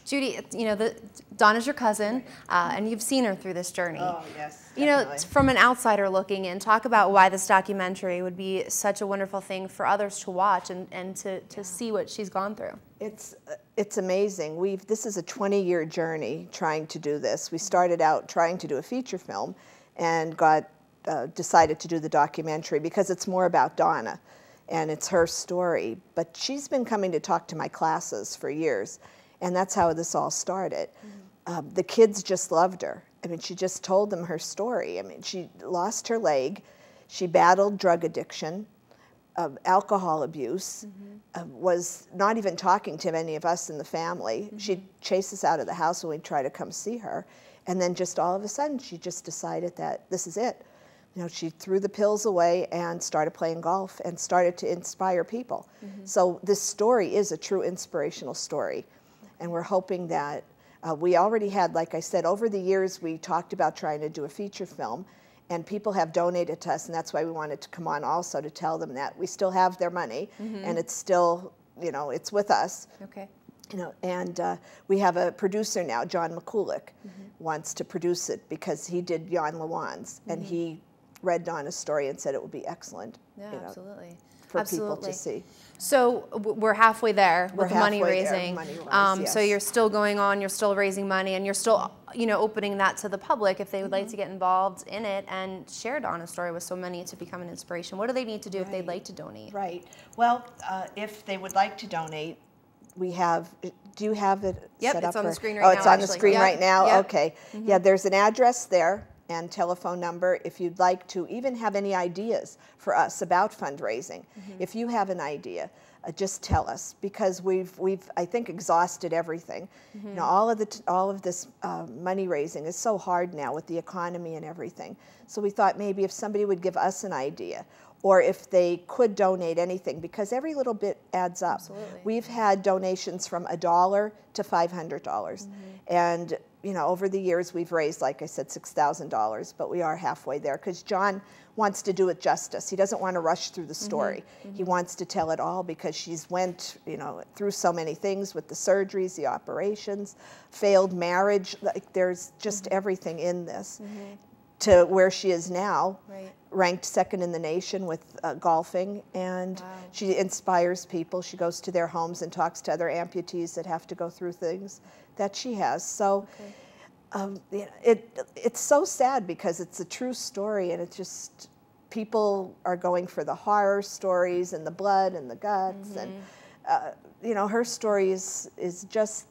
Judy, you know, Donna's your cousin, and you've seen her through this journey. Oh, yes, You know, definitely. from an outsider looking in, talk about why this documentary would be such a wonderful thing for others to watch and to see what she's gone through. It's amazing. This is a 20-year journey trying to do this. We started out trying to do a feature film and decided to do the documentary because it's more about Donna and it's her story. But she's been coming to talk to my classes for years, and that's how this all started. the kids just loved her. I mean, she just told them her story. I mean, she lost her leg. She battled drug addiction, alcohol abuse, was not even talking to any of us in the family. She'd chase us out of the house when we'd try to come see her. And then just all of a sudden, she just decided that this is it. You know, she threw the pills away and started playing golf and started to inspire people. So this story is a true inspirational story. And we're hoping that we already had, like I said, over the years, we talked about trying to do a feature film, and people have donated to us, and that's why we wanted to come on also to tell them that we still have their money, and it's still, you know, it's with us. Okay. You know, and we have a producer now, John McCulloch, wants to produce it because he did Jan Lewan's, and he read Donna's story and said it would be excellent. Yeah, you know, absolutely. for people to see. So we're halfway there with the money raising. Yes. So you're still going on, you're still raising money, and you're still, you know, opening that to the public if they would like to get involved in it and share Donna's story with so many to become an inspiration. What do they need to do if they'd like to donate? Right. Well, if they would like to donate, we have, do you have it set up? It's on the screen right now. now. Oh, it's on the actually. screen right now? Yep. Okay. Yeah, there's an address there and telephone number if you'd like to even have any ideas for us about fundraising. If you have an idea, just tell us, because we've I think exhausted everything. You know, all of this money raising is so hard now with the economy and everything. So we thought maybe if somebody would give us an idea, or if they could donate anything, because every little bit adds up. Absolutely. We've had donations from $1 to $500, and you know, over the years we've raised, like I said, $6,000, but we are halfway there because John wants to do it justice. He doesn't want to rush through the story. He wants to tell it all because she's went, you know, through so many things with the surgeries, the operations, failed marriage. Like there's just everything in this. To where she is now, ranked second in the nation with golfing, and she inspires people. She goes to their homes and talks to other amputees that have to go through things that she has. So it's so sad because it's a true story, and it's just, people are going for the horror stories and the blood and the guts, and you know, her story is just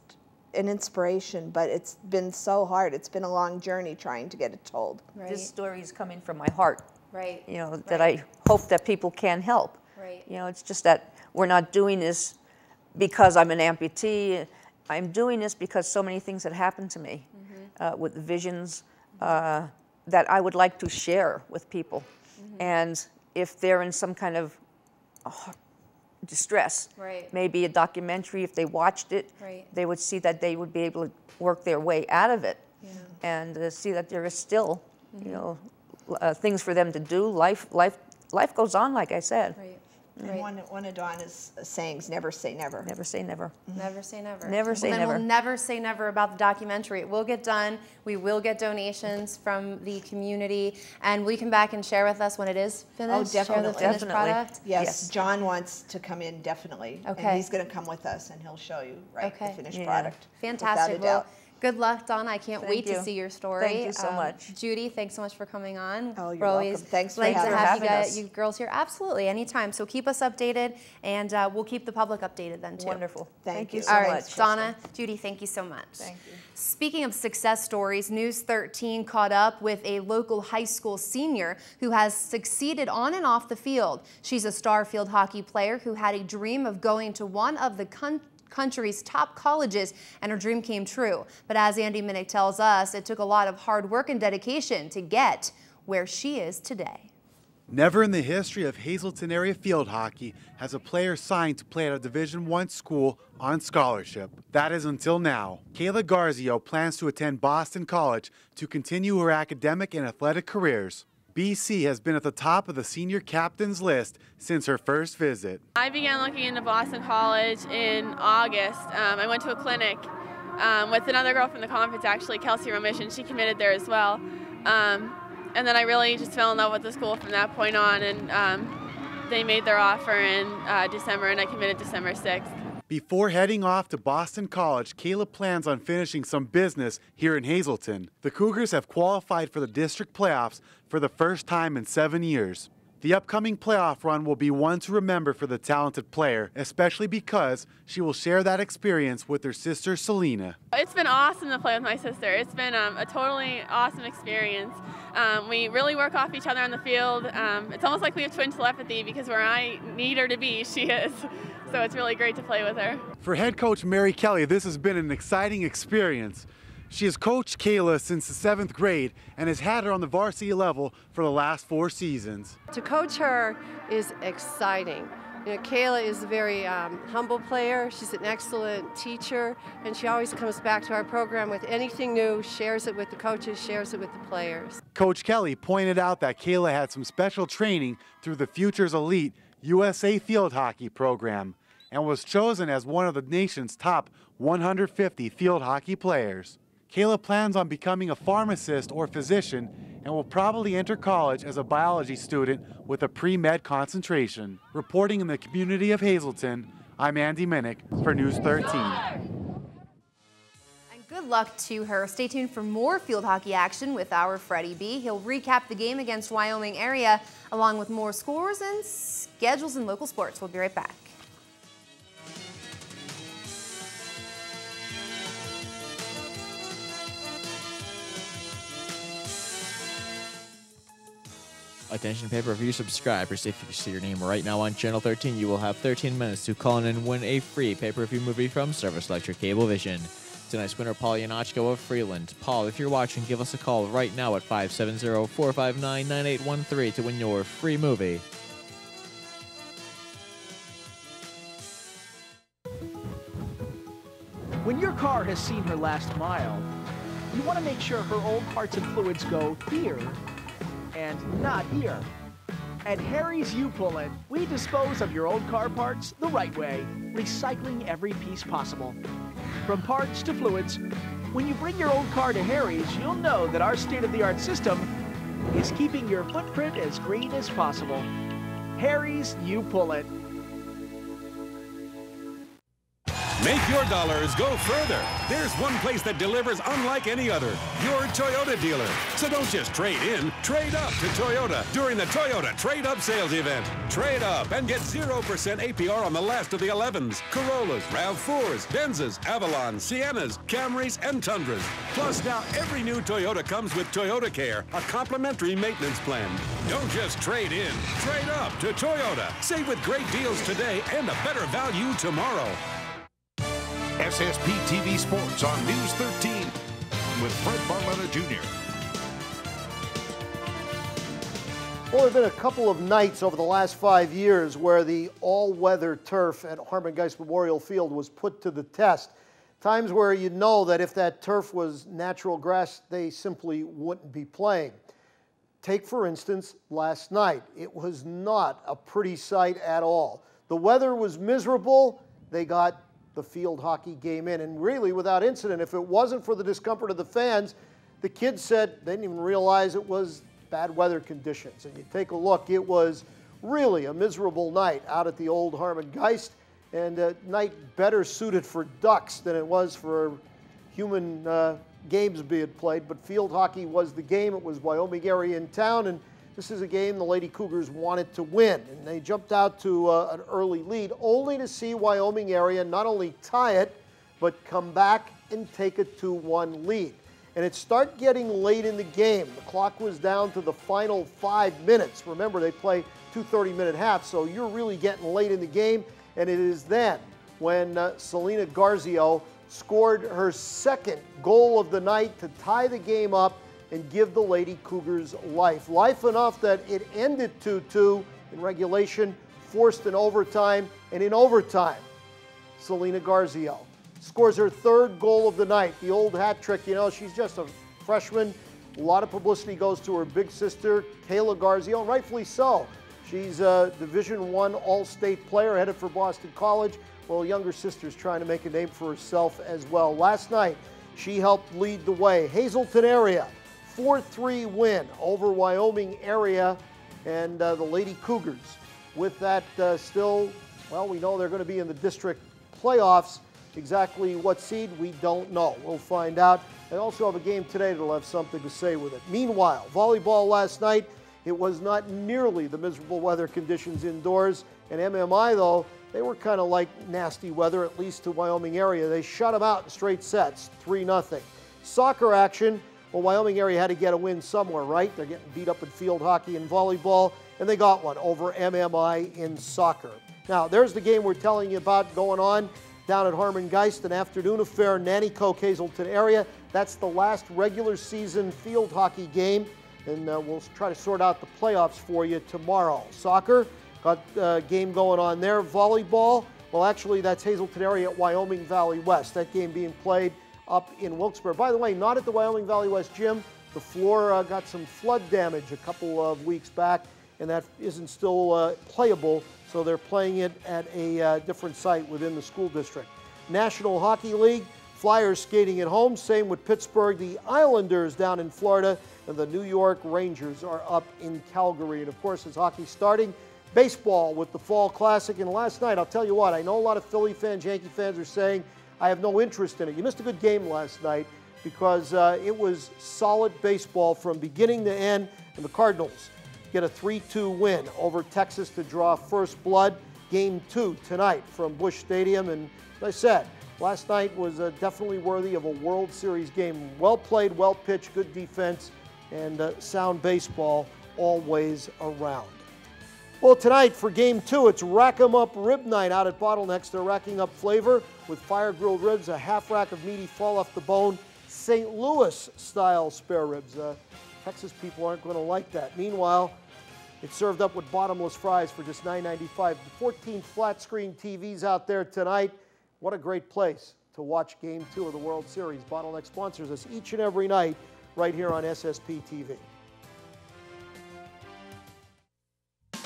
an inspiration, but it's been so hard. It's been a long journey trying to get it told. This story is coming from my heart. Right. You know, that I hope that people can help. Right. You know, it's just that we're not doing this because I'm an amputee. I'm doing this because so many things had happened to me with visions that I would like to share with people. And if they're in some kind of distress, maybe a documentary, if they watched it, they would see that they would be able to work their way out of it, and see that there is still, you know, things for them to do. Life goes on, like I said. And one of Donna's sayings, never say never. Never say never. Never say never. Never say then never. We'll never say never about the documentary. It will get done. We will get donations from the community, and will you come back and share with us when it is finished? Oh, definitely. Share the finished product? Yes, John wants to come in, definitely. Okay. And he's going to come with us, and he'll show you the finished product. Fantastic. Without a doubt. Good luck, Donna. I can't wait you. to see your story. Thank you so much. Judy, thanks so much for coming on. Oh, you're We're always welcome. Thanks for like to have having us. you girls here. Absolutely, anytime. So keep us updated, and we'll keep the public updated then too. Wonderful. Thank you so All right, much. Donna, Judy, thank you so much. Thank you. Speaking of success stories, News 13 caught up with a local high school senior who has succeeded on and off the field. She's a star field hockey player who had a dream of going to one of the country's top colleges, and her dream came true. But as Andy Minnick tells us, it took a lot of hard work and dedication to get where she is today. Never in the history of Hazleton area field hockey has a player signed to play at a Division I school on scholarship. That is until now. Kayla Garzio plans to attend Boston College to continue her academic and athletic careers. BC has been at the top of the senior captain's list since her first visit. I began looking into Boston College in August. I went to a clinic with another girl from the conference, actually, Kelsey Romish, and she committed there as well. And then I really just fell in love with the school from that point on, and they made their offer in December, and I committed December 6th. Before heading off to Boston College, Kayla plans on finishing some business here in Hazleton. The Cougars have qualified for the district playoffs for the first time in 7 years. The upcoming playoff run will be one to remember for the talented player, especially because she will share that experience with her sister Selena. It's been awesome to play with my sister. It's been a totally awesome experience. We really work off each other on the field. It's almost like we have twin telepathy because where I need her to be, she is. So it's really great to play with her. For head coach Mary Kelly, this has been an exciting experience. She has coached Kayla since the 7th grade and has had her on the varsity level for the last 4 seasons. To coach her is exciting. You know, Kayla is a very humble player. She's an excellent teacher, and she always comes back to our program with anything new, shares it with the coaches, shares it with the players. Coach Kelly pointed out that Kayla had some special training through the Futures Elite USA Field Hockey program and was chosen as one of the nation's top 150 field hockey players. Kayla plans on becoming a pharmacist or physician and will probably enter college as a biology student with a pre-med concentration. Reporting in the community of Hazleton, I'm Andy Minnick for News 13. And good luck to her. Stay tuned for more field hockey action with our Freddie B. He'll recap the game against Wyoming area along with more scores and schedules in local sports. We'll be right back. Attention pay-per-view subscribers, if you see your name right now on Channel 13, you will have 13 minutes to call in and win a free pay-per-view movie from Service Electric Cablevision. Tonight's winner, Paul Yanachko of Freeland. Paul, if you're watching, give us a call right now at 570-459-9813 to win your free movie. When your car has seen her last mile, you want to make sure her old parts and fluids go here and not here. At Harry's U-Pull-It, we dispose of your old car parts the right way, recycling every piece possible. From parts to fluids, when you bring your old car to Harry's, you'll know that our state-of-the-art system is keeping your footprint as green as possible. Harry's U-Pull-It. Make your dollars go further. There's one place that delivers unlike any other, your Toyota dealer. So don't just trade in, trade up to Toyota during the Toyota Trade Up Sales Event. Trade up and get 0% APR on the last of the 11s, Corollas, RAV4s, Benzes, Avalons, Siennas, Camrys, and Tundras. Plus now every new Toyota comes with Toyota Care, a complimentary maintenance plan. Don't just trade in, trade up to Toyota. Save with great deals today and a better value tomorrow. SSP TV Sports on News 13 with Fred Barletta Jr. Well, there have been a couple of nights over the last 5 years where the all-weather turf at Harmon Geist Memorial Field was put to the test. Times where you know that if that turf was natural grass, they simply wouldn't be playing. Take, for instance, last night. It was not a pretty sight at all. The weather was miserable. They got the field hockey game in, and really without incident. If it wasn't for the discomfort of the fans, the kids said they didn't even realize it was bad weather conditions. And you take a look, it was really a miserable night out at the old Harmon Geist, and a night better suited for ducks than it was for human games being played. But field hockey was the game. It was Wyoming area in town, and this is a game the Lady Cougars wanted to win, and they jumped out to an early lead, only to see Wyoming area not only tie it, but come back and take a 2-1 lead. And it started getting late in the game. The clock was down to the final 5 minutes. Remember, they play 2 30-minute halves, so you're really getting late in the game, and it is then when Selena Garzio scored her second goal of the night to tie the game up and give the Lady Cougars life. Life enough that it ended 2-2 in regulation, forced in overtime, and in overtime, Selena Garzio scores her third goal of the night. The old hat trick, you know, she's just a freshman. A lot of publicity goes to her big sister, Kayla Garzio, and rightfully so. She's a Division I All-State player headed for Boston College, while younger sister's trying to make a name for herself as well. Last night, she helped lead the way. Hazleton area, 4-3 win over Wyoming area and the Lady Cougars. With that still, well, we know they're going to be in the district playoffs. Exactly what seed, we don't know. We'll find out. They also have a game today that'll have something to say with it. Meanwhile, volleyball last night, It was not nearly the miserable weather conditions indoors. And MMI, though, they were kind of like nasty weather, at least to Wyoming area. They shut them out in straight sets, 3-0. Soccer action, well, Wyoming area had to get a win somewhere, right? They're getting beat up in field hockey and volleyball, and they got one over MMI in soccer. Now, there's the game we're telling you about going on down at Harmon Geist, an afternoon affair, Nanticoke, Hazleton area. That's the last regular season field hockey game, and we'll try to sort out the playoffs for you tomorrow. Soccer, got a game going on there. Volleyball, well, actually, that's Hazleton area at Wyoming Valley West. That game being played up in Wilkes-Barre. By the way, not at the Wyoming Valley West gym. The floor got some flood damage a couple of weeks back, and that isn't still playable, so they're playing it at a different site within the school district. National Hockey League, Flyers skating at home, same with Pittsburgh. The Islanders down in Florida, and the New York Rangers are up in Calgary. And of course, as hockey starting, baseball with the Fall Classic. And last night, I'll tell you what, I know a lot of Philly fans, Yankee fans are saying, I have no interest in it. You missed a good game last night because it was solid baseball from beginning to end, and the Cardinals get a 3-2 win over Texas to draw first blood. Game 2 tonight from Busch Stadium, and as I said, last night was definitely worthy of a World Series game. Well played, well pitched, good defense, and sound baseball always around. Well, tonight for Game 2, it's Rack 'em Up Rib Night out at Bottlenecks. They're racking up flavor with fire-grilled ribs, a half rack of meaty fall-off-the-bone St. Louis-style spare ribs. Texas people aren't going to like that. Meanwhile, it's served up with bottomless fries for just $9.95. The 14 flat-screen TVs out there tonight. What a great place to watch Game 2 of the World Series. Bottleneck sponsors us each and every night right here on SSP TV.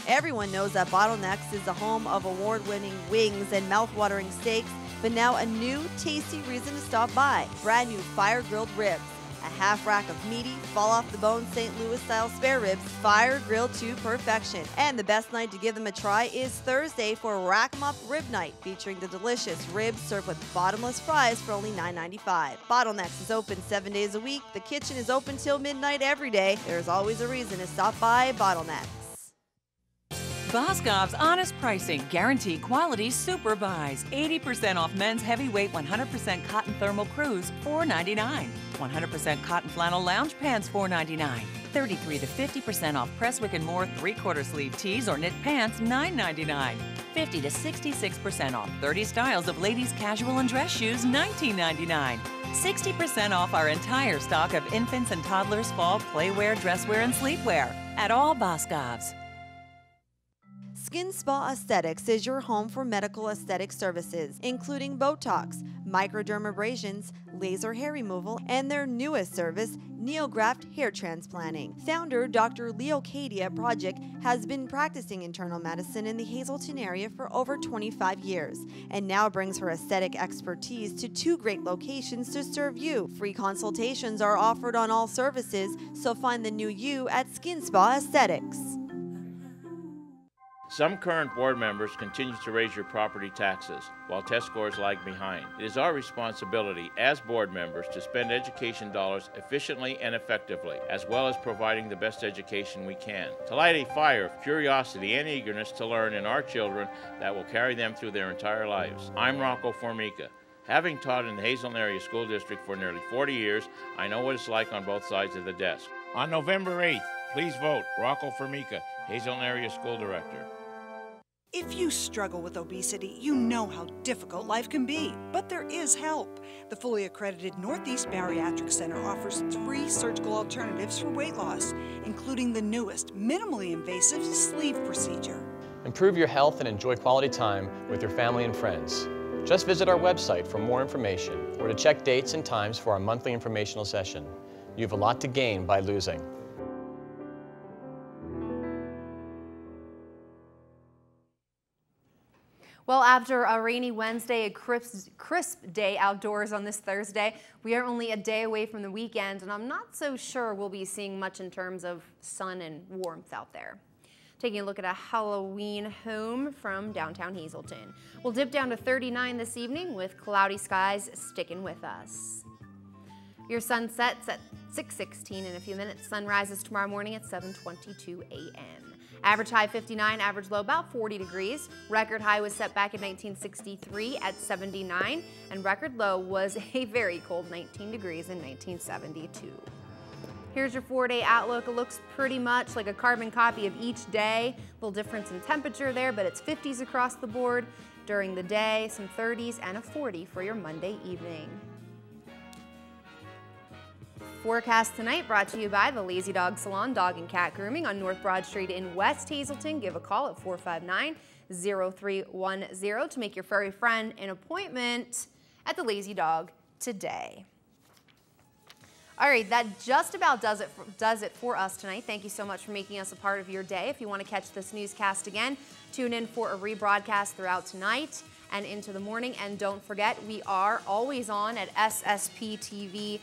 Everyone knows that Bottlenecks is the home of award-winning wings and mouth-watering steaks, but now a new, tasty reason to stop by. Brand new fire-grilled ribs, a half rack of meaty, fall-off-the-bone St. Louis-style spare ribs, fire-grilled to perfection. And the best night to give them a try is Thursday for Rack 'em Up Rib Night, featuring the delicious ribs served with bottomless fries for only $9.95. Bottlenecks is open 7 days a week. The kitchen is open till midnight every day. There's always a reason to stop by Bottlenecks. Boscov's honest pricing, guaranteed quality super buys. 80% off men's heavyweight 100% cotton thermal crews, $4.99. 100% cotton flannel lounge pants, $4.99. 33 to 50% off Presswick & Moore 3/4 sleeve tees or knit pants, $9.99. 50 to 66% off 30 styles of ladies' casual and dress shoes, $19.99. 60% off our entire stock of infants and toddlers' fall playwear, dresswear, and sleepwear at all Boscov's. Skin Spa Aesthetics is your home for medical aesthetic services, including Botox, microdermabrasions, laser hair removal, and their newest service, NeoGraft hair transplanting. Founder Dr. Leo Cadia Project has been practicing internal medicine in the Hazleton area for over 25 years and now brings her aesthetic expertise to 2 great locations to serve you. Free consultations are offered on all services, so find the new you at Skin Spa Aesthetics. Some current board members continue to raise your property taxes while test scores lag behind. It is our responsibility as board members to spend education dollars efficiently and effectively, as well as providing the best education we can, to light a fire of curiosity and eagerness to learn in our children that will carry them through their entire lives. I'm Rocco Formica. Having taught in the Hazleton Area School District for nearly 40 years, I know what it's like on both sides of the desk. On November 8th, please vote Rocco Formica, Hazleton Area School Director. If you struggle with obesity, you know how difficult life can be, but there is help. The fully accredited Northeast Bariatric Center offers 3 surgical alternatives for weight loss, including the newest, minimally invasive sleeve procedure. Improve your health and enjoy quality time with your family and friends. Just visit our website for more information or to check dates and times for our monthly informational session. You have a lot to gain by losing. Well, after a rainy Wednesday, a crisp day outdoors on this Thursday, we are only a day away from the weekend, and I'm not so sure we'll be seeing much in terms of sun and warmth out there. Taking a look at a Halloween home from downtown Hazleton. We'll dip down to 39 this evening with cloudy skies sticking with us. Your sun sets at 6:16 in a few minutes. Sun rises tomorrow morning at 7:22 a.m. Average high 59, average low about 40 degrees. Record high was set back in 1963 at 79, and record low was a very cold 19 degrees in 1972. Here's your 4-day outlook. It looks pretty much like a carbon copy of each day. A little difference in temperature there, but it's 50s across the board during the day, some 30s, and a 40 for your Monday evening. Forecast tonight brought to you by the Lazy Dog Salon Dog and Cat Grooming on North Broad Street in West Hazleton. Give a call at 459-0310 to make your furry friend an appointment at the Lazy Dog today. All right, that just about does it for us tonight. Thank you so much for making us a part of your day. If you want to catch this newscast again, tune in for a rebroadcast throughout tonight and into the morning. And don't forget, we are always on at ssptv.com.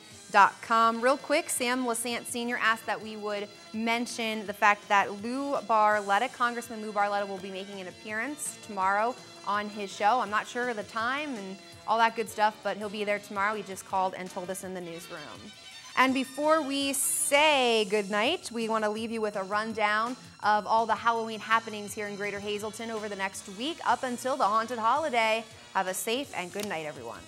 Real quick, Sam Lasant Sr. asked that we would mention the fact that Congressman Lou Barletta will be making an appearance tomorrow on his show. I'm not sure of the time and all that good stuff, but he'll be there tomorrow. He just called and told us in the newsroom. And before we say goodnight, we want to leave you with a rundown of all the Halloween happenings here in Greater Hazleton over the next week up until the haunted holiday. Have a safe and good night, everyone.